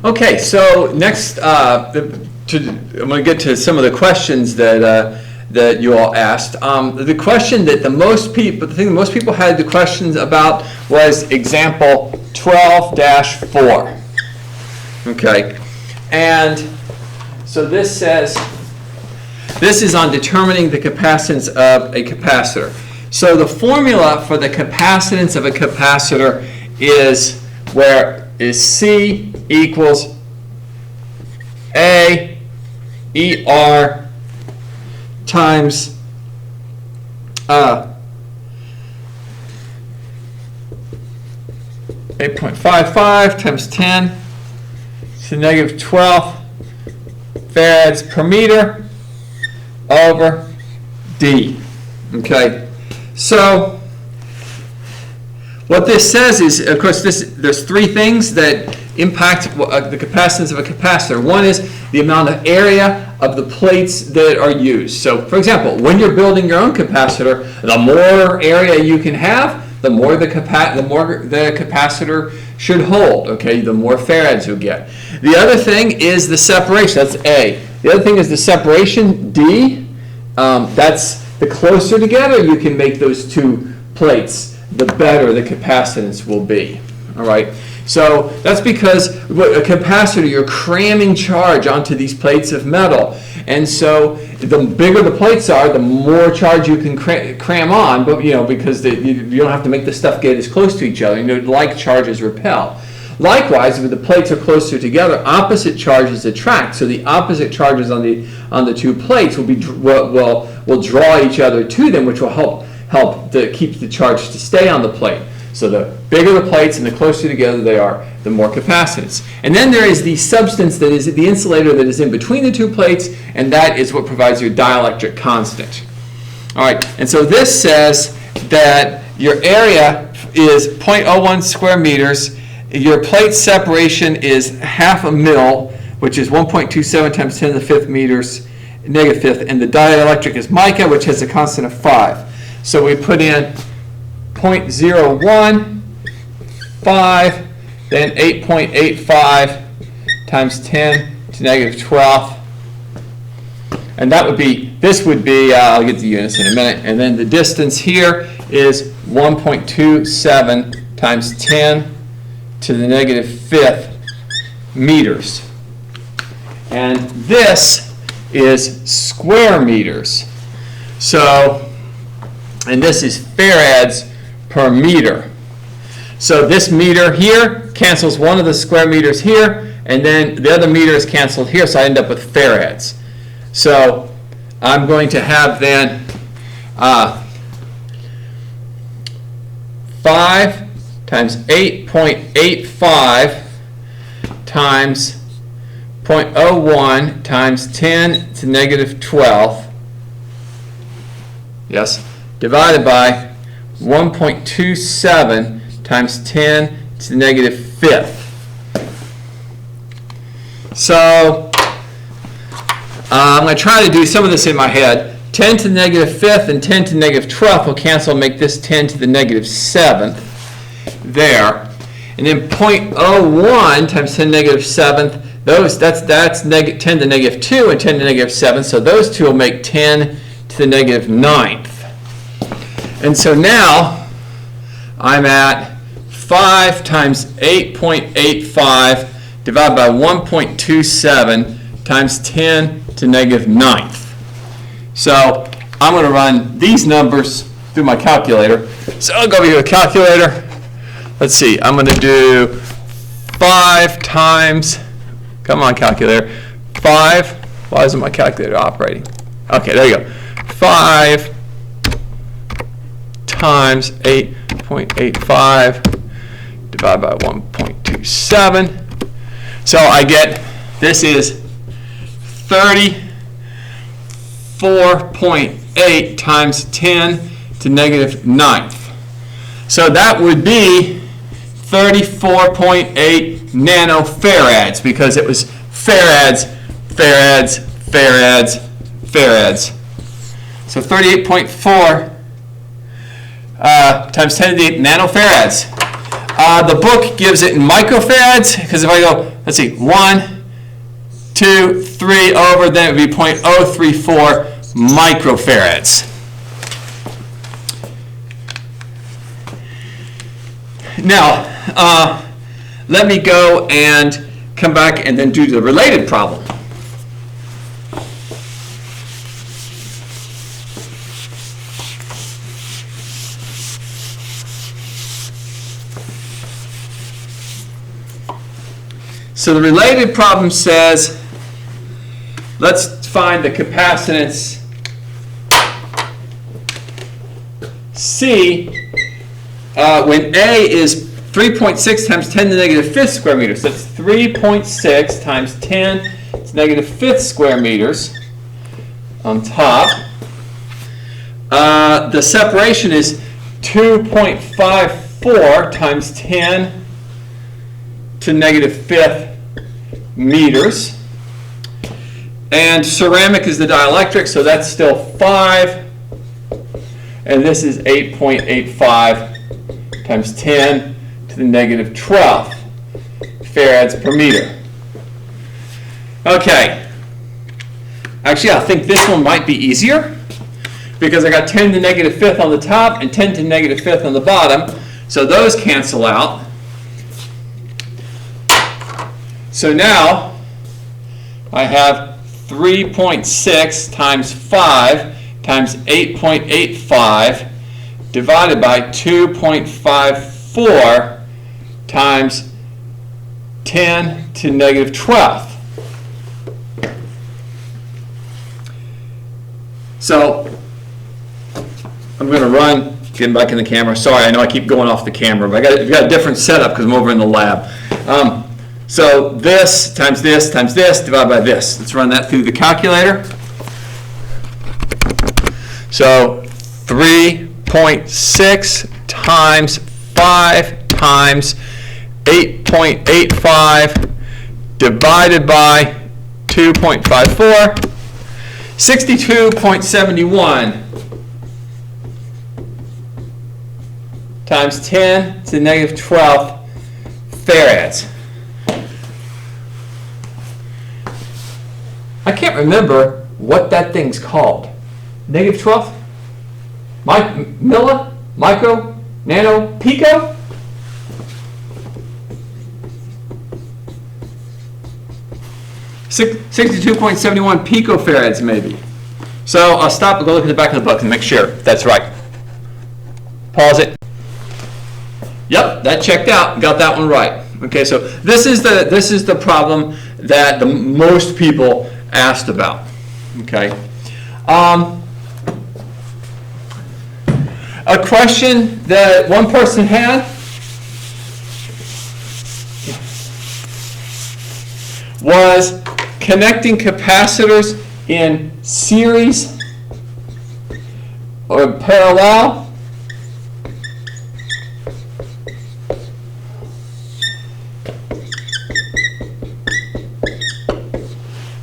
Okay, so next, I'm going to get to some of the questions that you all asked. The question that the thing that most people had the questions about was example 12-4. Okay, and so this says, this is on determining the capacitance of a capacitor. So the formula for the capacitance of a capacitor is C equals A ER times 8.55 times 10 to the negative 12 farads per meter over D. Okay, so what this says is, of course, there's three things that impact the capacitance of a capacitor. One is the amount of area of the plates that are used. So, for example, when you're building your own capacitor, the more area you can have, the more the capacitor should hold. Okay, the more farads you'll get. The other thing is the separation. That's A. The other thing is the separation, D. That's the closer together you can make those two plates, the better the capacitance will be. All right. So that's because a capacitor, you're cramming charge onto these plates of metal. And so the bigger the plates are, the more charge you can cram on, but because you don't have to make the stuff get as close to each other. Like charges repel. Likewise, if the plates are closer together, opposite charges attract. So the opposite charges on the two plates will draw each other to them, which will help to keep the charge to stay on the plate. So the bigger the plates and the closer together they are, the more capacitance. And then there is the substance that is the insulator that is in between the two plates, and that is what provides your dielectric constant. All right, and so this says that your area is 0.01 square meters. Your plate separation is half a mil, which is 1.27 times 10 to the fifth meters, negative fifth, and the dielectric is mica, which has a constant of 5. So we put in 0.01, 5, then 8.85 times 10 to negative 12. And that would be, this would be, I'll get the units in a minute, and then the distance here is 1.27 times 10 to the negative fifth meters. And this is square meters. So, and this is farads per meter. So this meter here cancels one of the square meters here, and then the other meter is canceled here, so I end up with farads. So I'm going to have then 5 times 8.85 times 0.01 times 10 to negative 12, yes, divided by 1.27 times 10 to the negative fifth. So I'm going to try to do some of this in my head. 10 to the negative fifth and 10 to the negative 12th will cancel and make this 10 to the negative 7th there. And then 0.01 times 10 to the negative 7th, that's 10 to the negative 2 and 10 to the negative 7, so those two will make 10 to the negative 9th. And so now I'm at 5 times 8.85 divided by 1.27 times 10 to negative 9th. So I'm going to run these numbers through my calculator. So I'll go over here to the calculator. Let's see, I'm going to do 5 times, come on calculator, 5, why isn't my calculator operating? Okay, there you go. 5 times 8.85 divided by 1.27. So I get, this is 34.8 times 10 to negative 9th. So that would be 34.8 nanofarads, because it was farads, farads, farads, farads. So 38.4 times 10 to the 8 nanofarads. The book gives it in microfarads, because if I go, let's see, 1, 2, 3 over, then it would be 0.034 microfarads. Now, let me go and come back and then do the related problem. So the related problem says, let's find the capacitance C when A is 3.6 times 10 to the negative 5th square meters. So that's 3.6 times 10 to the negative 5th square meters on top. The separation is 2.54 times 10 to negative 5th meters. And ceramic is the dielectric, so that's still 5. And this is 8.85 times 10 to the negative 12th farads per meter. Okay. Actually, I think this one might be easier because I got 10 to the negative 5th on the top and 10 to the negative 5th on the bottom. So those cancel out. So now I have 3.6 times 5 times 8.85 divided by 2.54 times 10 to the negative 12th. So I'm going to run, getting back in the camera. Sorry, I know I keep going off the camera, but I've got a different setup because I'm over in the lab. So this times this times this divided by this. Let's run that through the calculator. So 3.6 times 5 times 8.85 divided by 2.54, 62.71 times 10 to the negative 12th farads. I can't remember what that thing's called. Negative 12th? Milli? Micro? Nano? Pico? – 62.71 picofarads maybe. So I'll stop and go look at the back of the book and make sure that's right. Pause it. Yep, that checked out. Got that one right. Okay, so this is the problem that the most people asked about. Okay. A question that one person had was connecting capacitors in series or parallel.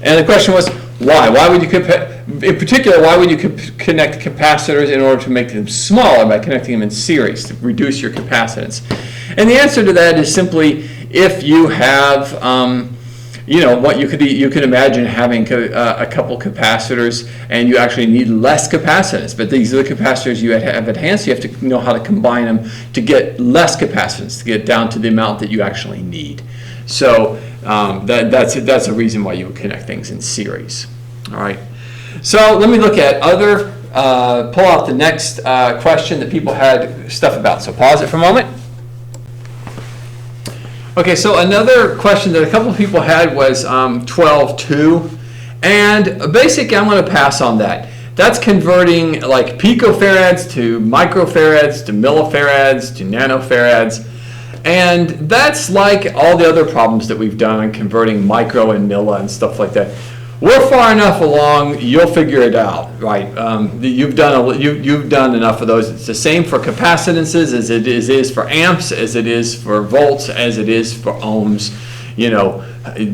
And the question was, why? Why would you, in particular, why would you connect capacitors in order to make them smaller by connecting them in series to reduce your capacitance? And the answer to that is simply if you have, what you could imagine having a couple capacitors and you actually need less capacitance. But these are the capacitors you have at hand, so you have to know how to combine them to get less capacitance, to get down to the amount that you actually need. So that's a reason why you would connect things in series. All right. So let me look at other, pull out the next question that people had stuff about. So pause it for a moment. Okay, so another question that a couple of people had was 12.2. And basically I'm going to pass on that. That's converting like picofarads to microfarads to millifarads to nanofarads. And that's like all the other problems that we've done in converting micro and milli and stuff like that. We're far enough along, you'll figure it out, right? You've done enough of those. It's the same for capacitances as it is for amps, as it is for volts, as it is for ohms.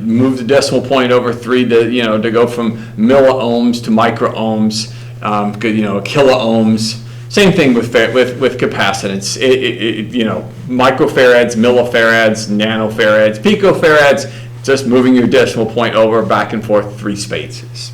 Move the decimal point over 3 to go from milliohms to microohms, kilo ohms. Same thing with capacitance. Microfarads, millifarads, nanofarads, picofarads. Just moving your decimal point over, back and forth, three spaces.